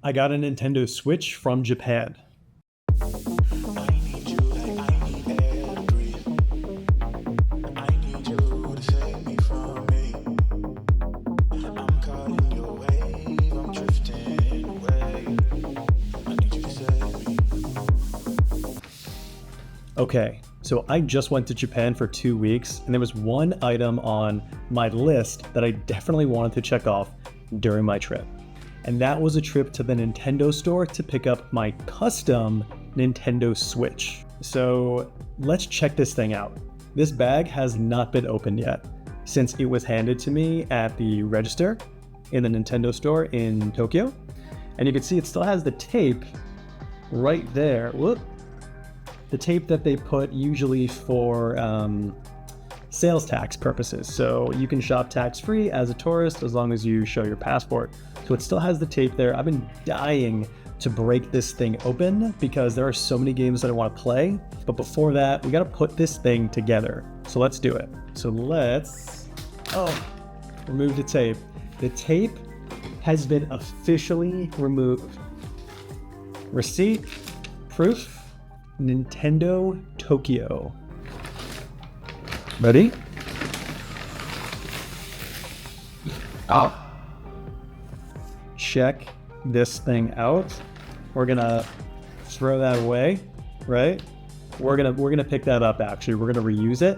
I got a Nintendo Switch from Japan. I need you like I need air to breathe. I need you to save me from me. I'm caught in your wave, I'm drifting away. I need you to save me. Okay, so I just went to Japan for 2 weeks, and there was one item on my list that I definitely wanted to check off during my trip. And that was a trip to the Nintendo store to pick up my custom Nintendo Switch. So let's check this thing out. This bag has not been opened yet since it was handed to me at the register in the Nintendo store in Tokyo. And you can see it still has the tape right there. Whoop. The tape that they put usually for sales tax purposes. So you can shop tax-free as a tourist as long as you show your passport. So it still has the tape there. I've been dying to break this thing open because there are so many games that I want to play. But before that, we got to put this thing together. So let's do it. So let's remove the tape. The tape has been officially removed. Receipt, proof, Nintendo Tokyo. Ready? Check this thing out. We're gonna throw that away, right? We're gonna pick that up. Actually, we're gonna reuse it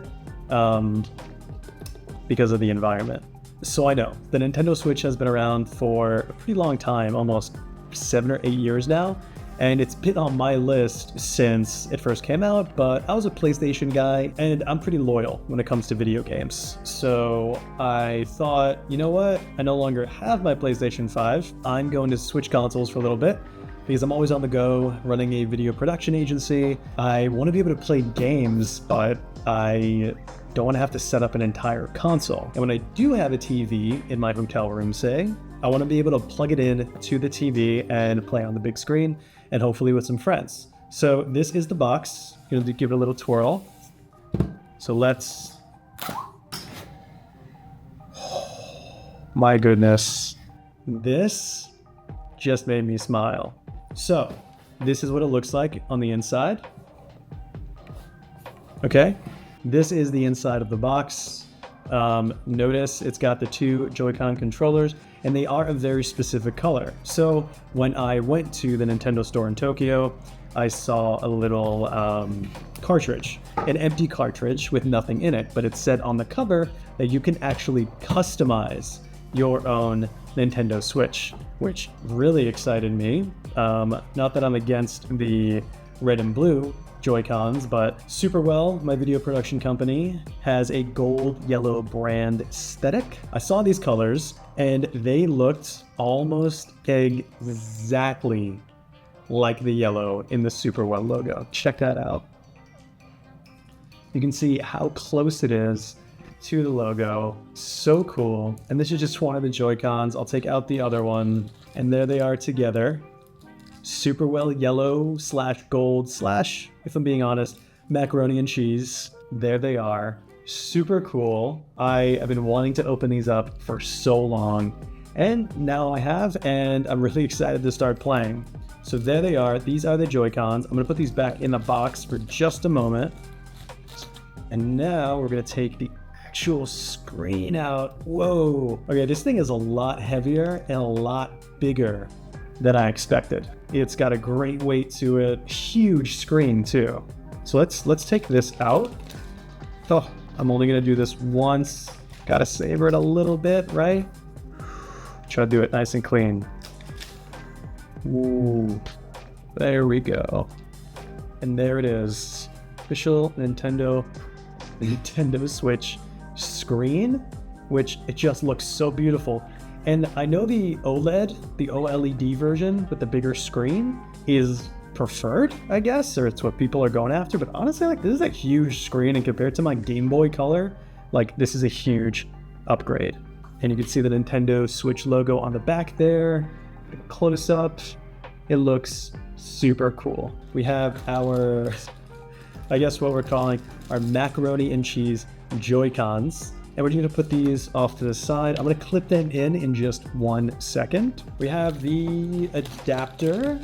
because of the environment. So I know the Nintendo Switch has been around for a pretty long time, almost 7 or 8 years now. And it's been on my list since it first came out, but I was a PlayStation guy and I'm pretty loyal when it comes to video games. So I thought, you know what? I no longer have my PlayStation 5. I'm going to switch consoles for a little bit because I'm always on the go running a video production agency. I want to be able to play games, but I don't want to have to set up an entire console. And when I do have a TV in my hotel room, say, I want to be able to plug it in to the TV and play on the big screen and hopefully with some friends. So this is the box. I'm gonna give it a little twirl. So let's, my goodness, this just made me smile. So this is what it looks like on the inside. Okay, this is the inside of the box. Notice it's got the 2 Joy-Con controllers and they are a very specific color. So when I went to the Nintendo store in Tokyo, I saw a little cartridge, an empty cartridge with nothing in it, but it said on the cover that you can actually customize your own Nintendo Switch, which really excited me. Not that I'm against the red and blue Joy-Cons, but SuperWell, my video production company, has a gold-yellow brand aesthetic. I saw these colors and they looked almost exactly like the yellow in the SuperWell logo. Check that out. You can see how close it is to the logo. So cool. And this is just one of the Joy-Cons. I'll take out the other one and there they are together. SuperWell yellow / gold / if I'm being honest, macaroni and cheese. There they are. Super cool. I have been wanting to open these up for so long and now I have, and I'm really excited to start playing. So there they are. These are the Joy-Cons. I'm gonna put these back in the box for just a moment. And now we're gonna take the actual screen out. Whoa. Okay, this thing is a lot heavier and a lot bigger than I expected. It's got a great weight to it, huge screen too. So let's take this out. Oh, I'm only gonna do this once. Gotta savor it a little bit, right? Try to do it nice and clean. Ooh, there we go. And there it is, official Nintendo Switch screen, which it just looks so beautiful. And I know the OLED version with the bigger screen is preferred, I guess, or it's what people are going after. But honestly, like, this is a huge screen, and compared to my Game Boy Color, like, this is a huge upgrade. And you can see the Nintendo Switch logo on the back there. Close up, it looks super cool. We have our, I guess what we're calling our macaroni and cheese Joy-Cons. And we're gonna put these off to the side. I'm gonna clip them in just 1 second. We have the adapter.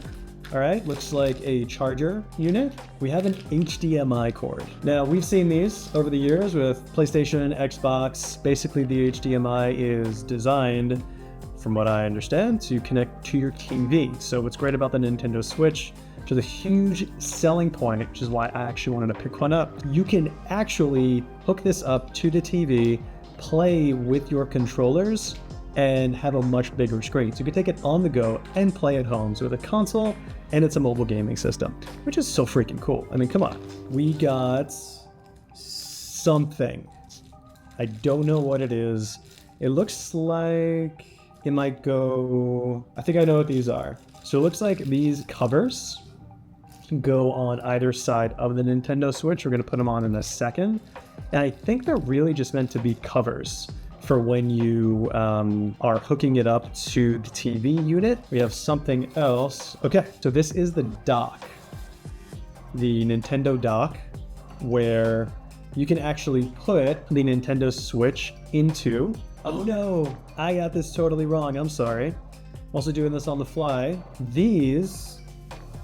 All right, looks like a charger unit. We have an HDMI cord. Now, we've seen these over the years with PlayStation, Xbox. Basically, the HDMI is designed, from what I understand, to connect to your TV. So what's great about the Nintendo Switch, which is a huge selling point, which is why I actually wanted to pick one up, you can actually hook this up to the TV, play with your controllers, and have a much bigger screen. So you can take it on the go and play at home. So with a console, and it's a mobile gaming system, which is so freaking cool. I mean, come on. We got something. I don't know what it is. It looks like it might go, I think I know what these are. So it looks like these covers go on either side of the Nintendo Switch. We're gonna put them on in a second. And I think they're really just meant to be covers for when you are hooking it up to the TV unit. We have something else. Okay, so this is the dock, the Nintendo dock, where you can actually put the Nintendo Switch into, oh no, I got this totally wrong, I'm sorry. I'm also doing this on the fly. These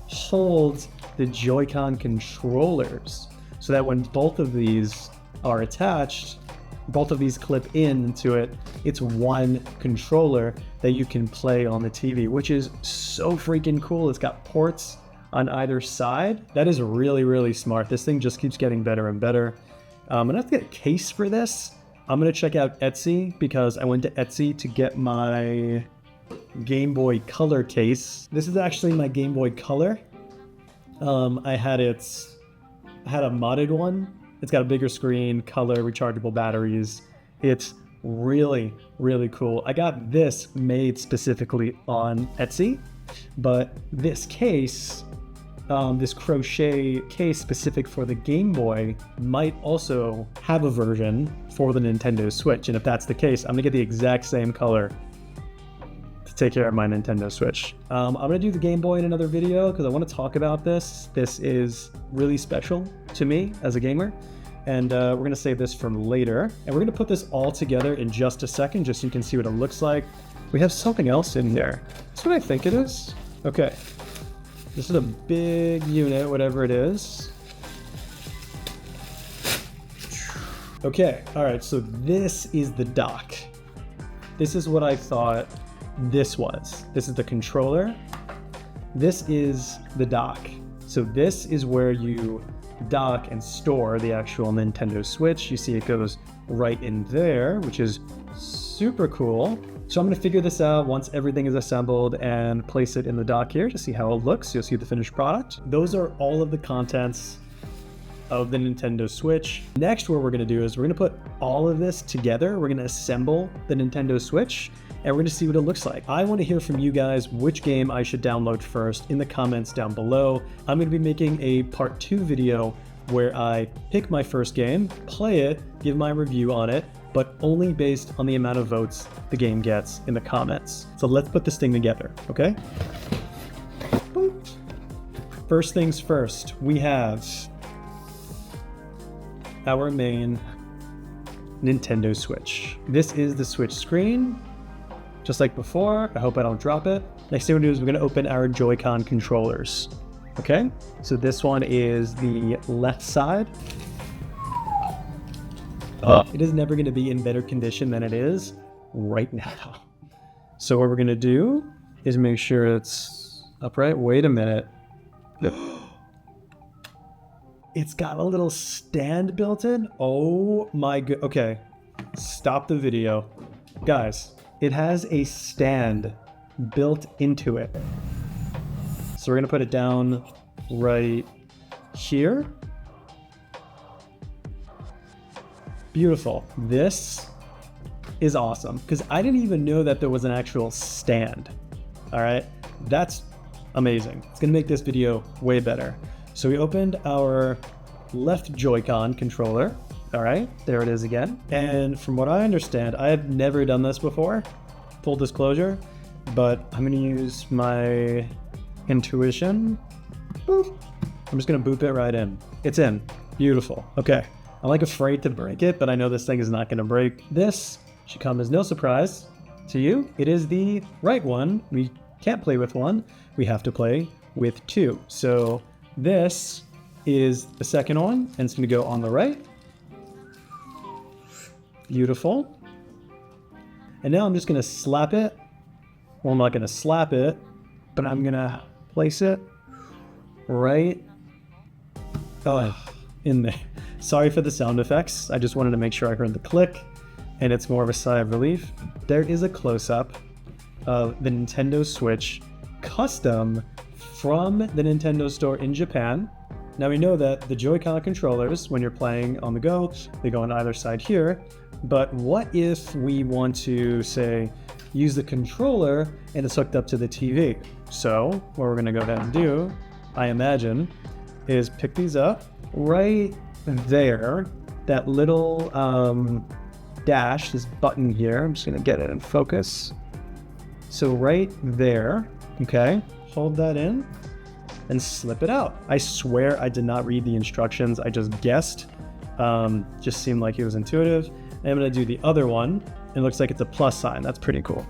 hold the Joy-Con controllers so that when both of these are attached, both of these clip into it, it's one controller that you can play on the TV, which is so freaking cool. It's got ports on either side. That is really, really smart. This thing just keeps getting better and better. I'm gonna have to get a case for this. I'm gonna check out Etsy because I went to Etsy to get my Game Boy Color case. This is actually my Game Boy Color. I had a modded one. It's got a bigger screen, color, rechargeable batteries. It's really, really cool. I got this made specifically on Etsy, but this case, this crochet case specific for the Game Boy might also have a version for the Nintendo Switch. And if that's the case, I'm gonna get the exact same color to take care of my Nintendo Switch. I'm gonna do the Game Boy in another video because I want to talk about this. This is really special to me as a gamer. And we're gonna save this for later. And we're gonna put this all together in just a second, just so you can see what it looks like. We have something else in there. That's what I think it is. Okay. This is a big unit, whatever it is. Okay, all right, so this is the dock. This is what I thought this was. This is the controller. This is the dock. So this is where you dock and store the actual Nintendo Switch. You see it goes right in there, which is super cool. So I'm gonna figure this out once everything is assembled and place it in the dock here to see how it looks. You'll see the finished product. Those are all of the contents of the Nintendo Switch. Next, what we're gonna do is we're gonna put all of this together. We're gonna assemble the Nintendo Switch and we're gonna see what it looks like. I wanna hear from you guys which game I should download first in the comments down below. I'm gonna be making a part 2 video where I pick my first game, play it, give my review on it, but only based on the amount of votes the game gets in the comments. So let's put this thing together, okay? Boop. First things first, we have our main Nintendo Switch. This is the Switch screen, just like before. I hope I don't drop it. Next thing we're gonna do is we're gonna open our Joy-Con controllers. Okay, so this one is the left side. It is never gonna be in better condition than it is right now. So what we're gonna do is make sure it's upright. Wait a minute. It's got a little stand built in. Oh my god. Okay, stop the video. Guys, it has a stand built into it. So we're gonna put it down right here. Beautiful. This is awesome because I didn't even know that there was an actual stand. All right, that's amazing. It's gonna make this video way better. So we opened our left Joy-Con controller. All right, there it is again. And from what I understand, I have never done this before, full disclosure, but I'm gonna use my intuition. Boop. I'm just gonna boop it right in. It's in. Beautiful. Okay. I'm like afraid to break it, but I know this thing is not going to break. This should come as no surprise to you. It is the right one. We can't play with one. We have to play with two. So this is the second one, and it's going to go on the right. Beautiful. And now I'm just going to slap it. Well, I'm not going to slap it, but I'm going to place it right in there. Sorry for the sound effects. I just wanted to make sure I heard the click, and it's more of a sigh of relief. There is a close-up of the Nintendo Switch custom from the Nintendo store in Japan. Now we know that the Joy-Con controllers, when you're playing on the go, they go on either side here. But what if we want to, say, use the controller and it's hooked up to the TV? So what we're going to go ahead and do, I imagine, is pick these up right there. That little dash, this button here, I'm just going to get it in focus. So right there, okay, hold that in and slip it out. I swear I did not read the instructions. I just guessed. Just seemed like it was intuitive. And I'm going to do the other one. It looks like it's a plus sign. That's pretty cool.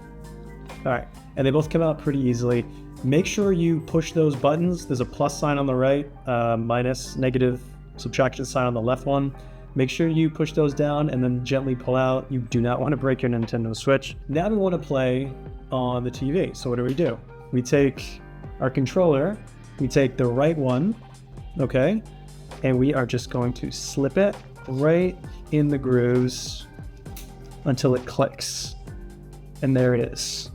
All right. And they both come out pretty easily. Make sure you push those buttons. There's a plus sign on the right, minus, negative, subtraction sign on the left one. Make sure you push those down and then gently pull out. You do not want to break your Nintendo Switch. Now we want to play on the TV. So what do? We take our controller, we take the right one, okay? And we are just going to slip it right in the grooves until it clicks. And there it is.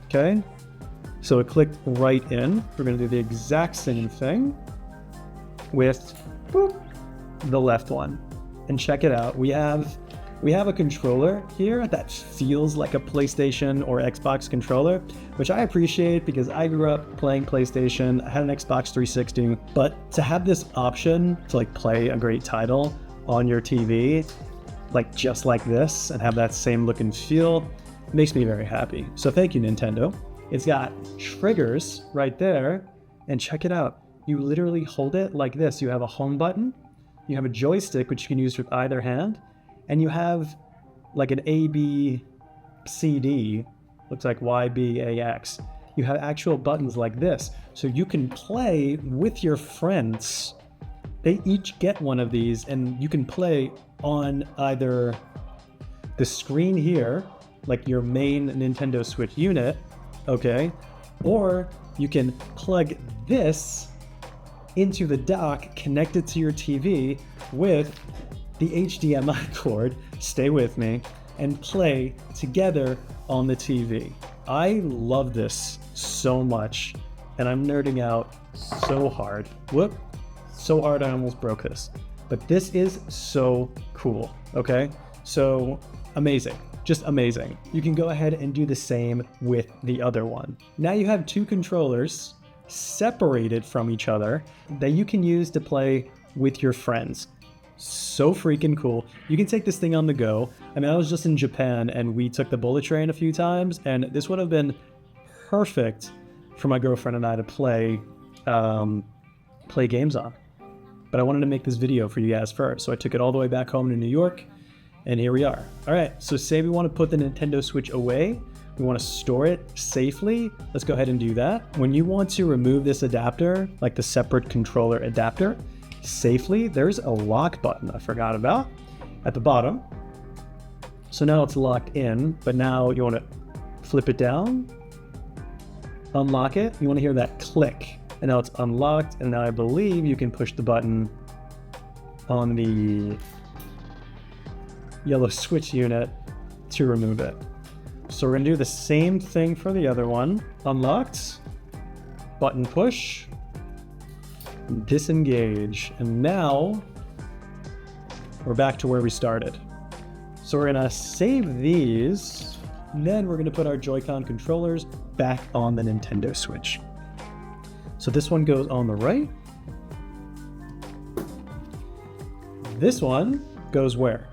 Okay? So it clicked right in. We're going to do the exact same thing with the left one. And check it out. We have a controller here that feels like a PlayStation or Xbox controller, which I appreciate because I grew up playing PlayStation. I had an Xbox 360, but to have this option to like play a great title on your TV, like just like this, and have that same look and feel, makes me very happy. So thank you, Nintendo. It's got triggers right there, and check it out. You literally hold it like this. You have a home button, you have a joystick, which you can use with either hand, and you have like an A, B, C, D, looks like Y, B, A, X. You have actual buttons like this, so you can play with your friends. They each get one of these, and you can play on either the screen here, like your main Nintendo Switch unit, okay? Or you can plug this into the dock, connect it to your TV with the HDMI cord, stay with me, and play together on the TV. I love this so much, and I'm nerding out so hard. Whoop, so hard I almost broke this. But this is so cool, okay? So amazing, just amazing. You can go ahead and do the same with the other one. Now you have two controllers separated from each other that you can use to play with your friends. So freaking cool. You can take this thing on the go. I mean, I was just in Japan and we took the bullet train a few times, and this would have been perfect for my girlfriend and I to play games on. But I wanted to make this video for you guys first, so I took it all the way back home to New York, and here we are. All right, so say we want to put the Nintendo Switch away, we want to store it safely. Let's go ahead and do that. When you want to remove this adapter, like the separate controller adapter, safely, there's a lock button I forgot about at the bottom. So now it's locked in, but now you want to flip it down, unlock it. You want to hear that click, and now it's unlocked. And now I believe you can push the button on the yellow Switch unit to remove it. So we're gonna do the same thing for the other one. Unlocked, button push, disengage, and now we're back to where we started. So we're gonna save these, and then we're gonna put our Joy-Con controllers back on the Nintendo Switch. So this one goes on the right. This one goes where?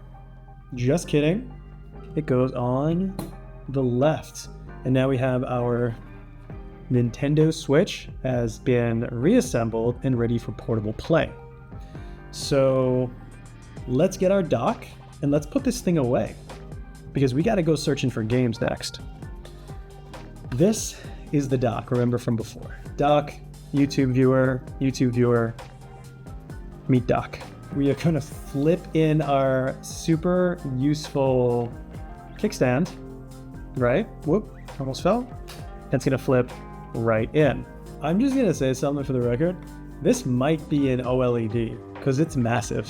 Just kidding. It goes on the left. And now we have our Nintendo Switch has been reassembled and ready for portable play. So let's get our dock and let's put this thing away because we got to go searching for games next. This is the dock, remember from before. Dock, YouTube viewer, meet dock. We are going to flip in our super useful kickstand, right? Whoop, almost fell. That's going to flip right in. I'm just going to say something for the record. This might be an OLED because it's massive.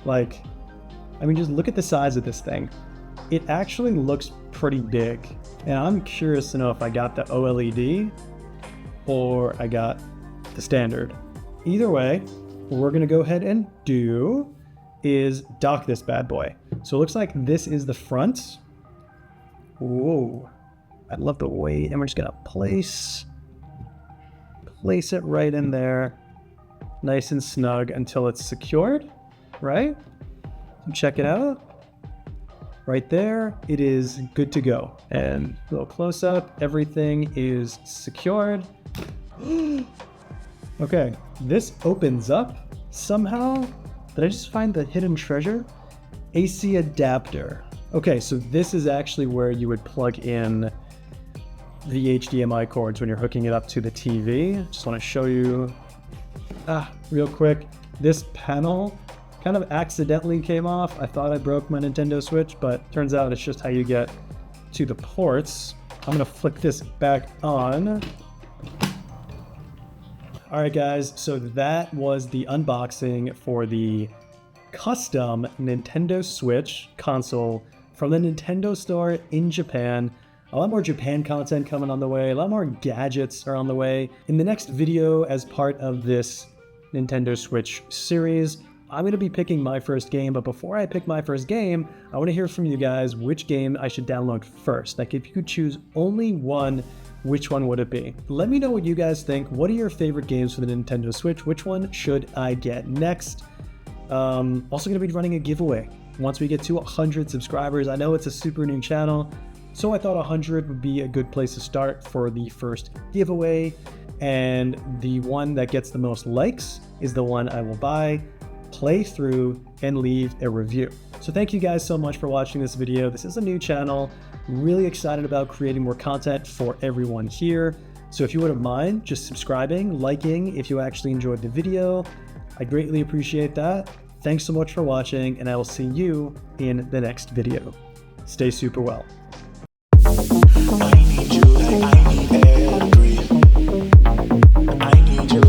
Like, I mean, just look at the size of this thing. It actually looks pretty big. And I'm curious to know if I got the OLED or I got the standard. Either way, what we're gonna go ahead and do is dock this bad boy. So it looks like this is the front. Whoa, I love the weight. And we're just gonna place it right in there, nice and snug until it's secured, right? So check it out. Right there, it is good to go. And a little close up, everything is secured. Okay, this opens up somehow. Did I just find the hidden treasure? AC adapter. Okay, so this is actually where you would plug in the HDMI cords when you're hooking it up to the TV. Just want to show you real quick. This panel kind of accidentally came off. I thought I broke my Nintendo Switch, but turns out it's just how you get to the ports. I'm gonna flick this back on. All right, guys, so that was the unboxing for the custom Nintendo Switch console from the Nintendo store in Japan. A lot more Japan content coming on the way, a lot more gadgets are on the way. In the next video, as part of this Nintendo Switch series, I'm going to be picking my first game, but before I pick my first game, I want to hear from you guys which game I should download first. Like, if you could choose only one, which one would it be? Let me know what you guys think. What are your favorite games for the Nintendo Switch? Which one should I get next? Also going to be running a giveaway once we get to 100 subscribers. I know it's a super new channel, so I thought 100 would be a good place to start for the first giveaway. And the one that gets the most likes is the one I will buy, play through, and leave a review. So thank you guys so much for watching this video. This is a new channel. Really excited about creating more content for everyone here. So if you wouldn't mind just subscribing, liking if you actually enjoyed the video, I greatly appreciate that. Thanks so much for watching, and I will see you in the next video. Stay super well. I need you like I need air to breathe. I need you